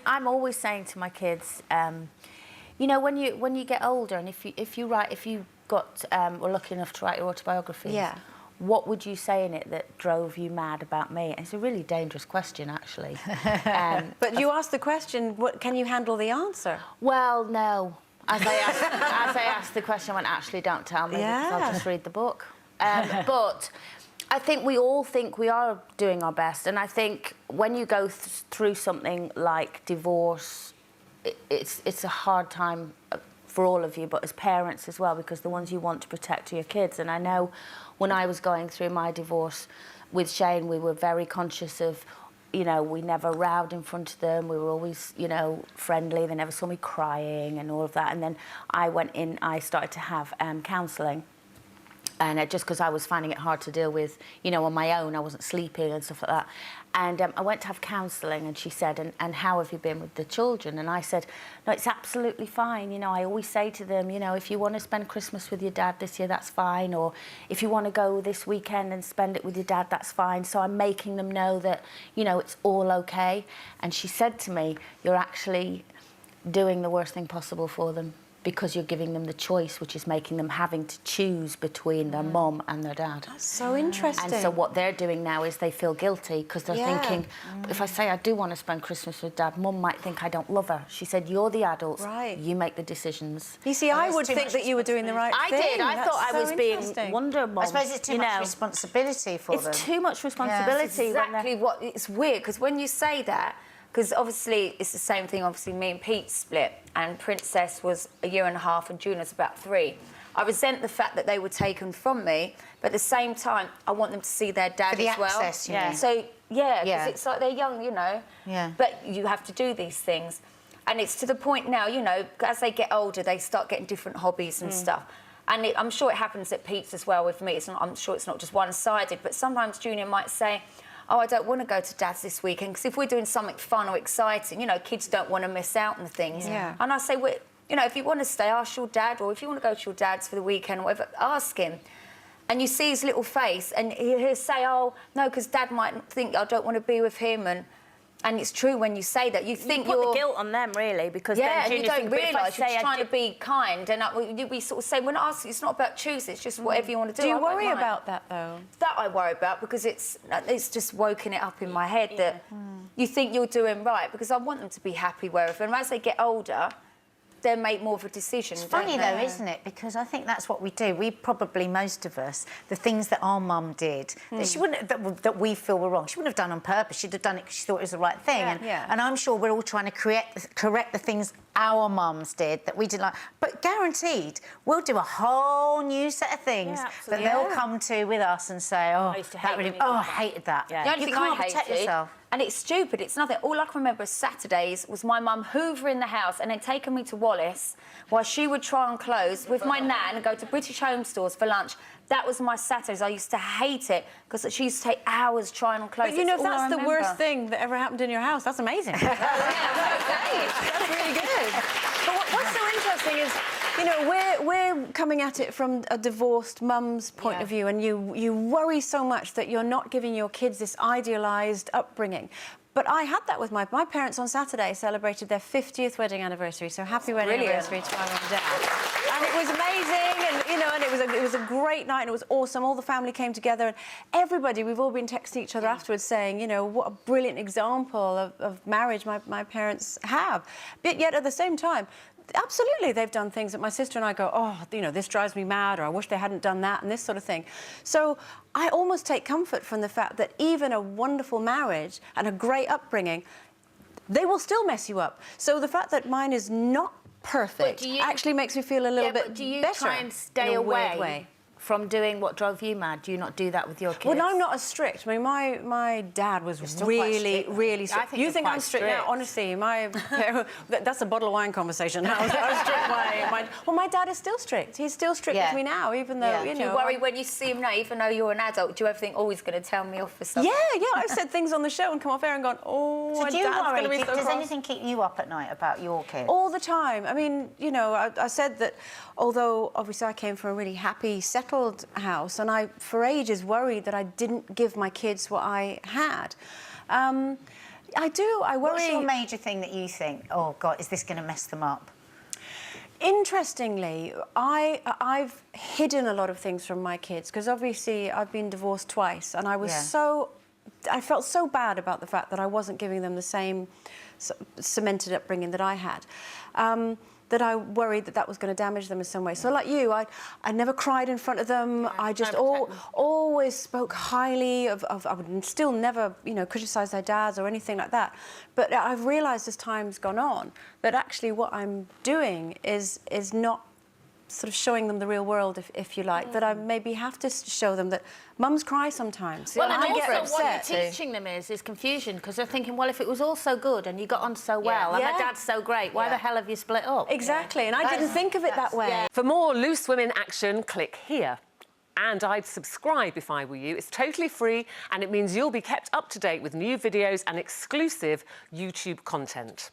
I'm always saying to my kids, you know, when you get older, and if you were lucky enough to write your autobiography, yeah, what would you say in it that drove you mad about me? And it's a really dangerous question, actually. but you asked the question, what can you handle the answer? Well, no. As I asked the question, I went, actually, don't tell me, because I'll just read the book. But I think we all think we are doing our best, and I think when you go through something like divorce, it's a hard time for all of you, but as parents as well, because the ones you want to protect are your kids. And I know when I was going through my divorce with Shane, we were very conscious of, you know, we never rowed in front of them. We were always, you know, friendly. They never saw me crying and all of that. And then I started to have counselling. And just because I was finding it hard to deal with, you know, on my own, I wasn't sleeping and stuff like that. And I went to have counselling, and she said, and how have you been with the children? And I said, no, it's absolutely fine. You know, I always say to them, you know, if you want to spend Christmas with your dad this year, that's fine. Or if you want to go this weekend and spend it with your dad, that's fine. So I'm making them know that, you know, it's all okay. And she said to me, you're actually doing the worst thing possible for them, because you're giving them the choice, which is making them having to choose between their mum and their dad. That's so interesting. And so what they're doing now is they feel guilty, because they're thinking, if I say I do want to spend Christmas with dad, mum might think I don't love her. She said, you're the adults, you make the decisions. You see, I would think that you were doing the right thing. I did. I thought I was being Wonder Mum. I suppose it's too much responsibility for them. It's too much responsibility. Yeah, exactly what it's weird, because when you say that, because obviously it's the same thing. Obviously, me and Pete split, and Princess was 1.5 years, and June was about 3. I resent the fact that they were taken from me, but at the same time, I want them to see their dad for the as well. access, you mean? So because it's like they're young, you know. Yeah. But you have to do these things, and it's to the point now, you know, as they get older, they start getting different hobbies and stuff. And I'm sure it happens at Pete's as well with me. I'm sure it's not just one-sided, but sometimes Junior might say, oh, I don't want to go to Dad's this weekend, because if we're doing something fun or exciting, you know, kids don't want to miss out on things. Yeah. And I say, well, you know, if you want to stay, ask your dad, or if you want to go to your dad's for the weekend or whatever, ask him. And you see his little face, and he'll say, oh, no, because Dad might think I don't want to be with him, and it's true when you say that. You think you put the guilt on them, really, because then then you don't realise you're trying to be be kind, and we sort of say, we're not asking, it's not about choosing, it's just whatever you want to do. Do you worry about that, though? That I worry about, because it's just woken it up in my head that you think you're doing right, because I want them to be happy wherever, and as they get older, they make more of a decision. It's funny though, isn't it? Because I think that's what we do. We probably, most of us, the things that our mum did, that she wouldn't, that we feel were wrong, she wouldn't have done on purpose. She'd have done it because she thought it was the right thing. And I'm sure we're all trying to correct the things our mums did that we didn't like. But guaranteed, we'll do a whole new set of things that they'll come to with us and say, oh, I hated that. The only you thing can't I protect hated, yourself. and it's stupid, it's nothing. All I can remember is Saturdays was my mum hoovering the house and then taking me to Wallace while she would try on clothes with my nan and go to British Home Stores for lunch. That was my Saturdays. I used to hate it because she used to take hours trying on clothes. But you know, if that's the worst thing that ever happened in your house, that's amazing. That's really good. But what's so interesting is, you know, we're coming at it from a divorced mum's point of view, and you worry so much that you're not giving your kids this idealised upbringing. But I had that with my parents on Saturday celebrated their 50th wedding anniversary, so happy wedding anniversary to my mum and dad. And it was amazing, and, you know, and it was a great night, and it was awesome. All the family came together, and everybody, we've all been texting each other afterwards saying, you know, what a brilliant example of marriage my parents have. But yet, at the same time, absolutely, they've done things that my sister and I go, oh, you know, this drives me mad, or I wish they hadn't done that, and this sort of thing. So I almost take comfort from the fact that even a wonderful marriage and a great upbringing, they will still mess you up. So the fact that mine is not perfect actually makes me feel a little bit better. Do you try and stay away from doing what drove you mad? Do you not do that with your kids? Well, no, I'm not as strict. I mean, my dad was really strict. You think I'm strict now? Honestly, that's a bottle of wine conversation. I was strict. Well, my dad is still strict. He's still strict with me now, even though, you know... Do you worry when you see him now, even though you're an adult, do you ever think, oh, he's going to tell me off for something? Yeah, I've said things on the show and come off air and gone, oh, so my do you dad's worry? going to be so Does cross. anything keep you up at night about your kids? All the time. I mean, you know, I said that although obviously I came from a really happy, settled house, and I, for ages, worried that I didn't give my kids what I had. I do. I worry. What's your major thing that you think, oh, God, is this going to mess them up? Interestingly, I've hidden a lot of things from my kids because obviously I've been divorced twice, and I was I felt so bad about the fact that I wasn't giving them the same cemented upbringing that I had. That I worried that was going to damage them in some way. So like you, I never cried in front of them. Yeah, I just always spoke highly of I would still never, you know, criticise their dads or anything like that. But I've realised as time's gone on that actually what I'm doing is not sort of showing them the real world, if you like, that I maybe have to show them that mums cry sometimes. Well, and I get also upset. what you're teaching them is confusion, because they're thinking, well, if it was all so good and you got on so well and my dad's so great, why the hell have you split up? Exactly, and I didn't think of it that way. For more Loose Women action, click here. And I'd subscribe if I were you. It's totally free, and it means you'll be kept up to date with new videos and exclusive YouTube content.